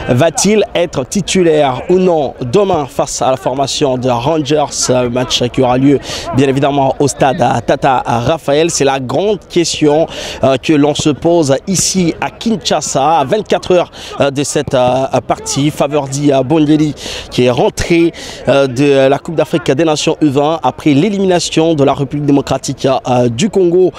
Va-t-il être titulaire ou non demain face à la formation de Rangers, match qui aura lieu bien évidemment au stade Tata Raphaël? C'est la grande question que l'on se pose ici à Kinshasa, à 24 heures de cette partie. Faverdi Bongeli qui est rentré de la Coupe d'Afrique des Nations U20 après l'élimination de la République démocratique du Congo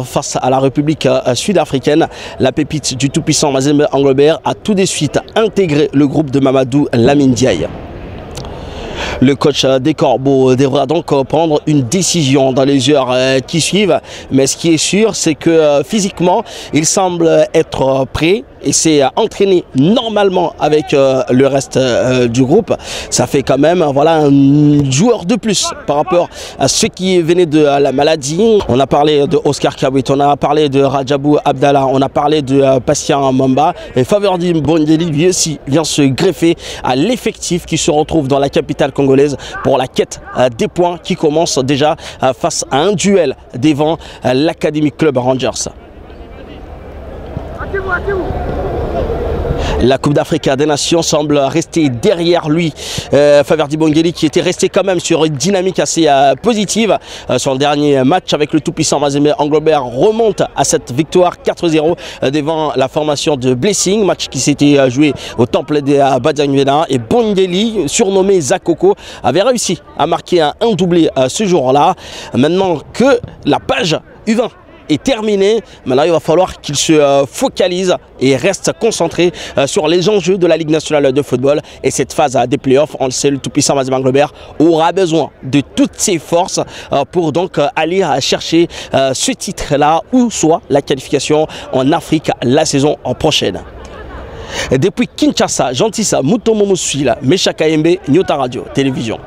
face à la République sud-africaine. La pépite du tout-puissant Mazembe Englebert a tout de suite intégré le groupe de Mamadou Lamine Ndiaye. Le coach des Corbeaux devra donc prendre une décision dans les heures qui suivent. Mais ce qui est sûr, c'est que physiquement, il semble être prêt et s'est entraîné normalement avec le reste du groupe. Ça fait quand même voilà, un joueur de plus par rapport à ceux qui venaient de la maladie. On a parlé de Oscar Kabwit, on a parlé de Rajabou Abdallah, on a parlé de Patient Mamba. Et Faverdi Bongeli, lui aussi, vient se greffer à l'effectif qui se retrouve dans la capitale congolaise pour la quête des points qui commence déjà face à un duel devant l'Académic Club Rangers. La Coupe d'Afrique des Nations semble rester derrière lui. Faverdi Bongeli qui était resté quand même sur une dynamique assez positive. Son dernier match avec le tout-puissant Mazembe Englebert remonte à cette victoire 4-0 devant la formation de Blessing. Match qui s'était joué au temple des Badiangwena. Et Bongeli, surnommé Zakoko, avait réussi à marquer un doublé ce jour-là. Maintenant que la page U20 est terminé, maintenant il va falloir qu'il se focalise et reste concentré sur les enjeux de la Ligue nationale de football. Et cette phase des playoffs, on le sait, le tout-puissant Mazembe Englebert aura besoin de toutes ses forces pour donc aller chercher ce titre-là ou soit la qualification en Afrique la saison prochaine. Depuis Kinshasa, Gentissa Mutomomosui, Mesha Kayembe, Nyota Radio, Télévision.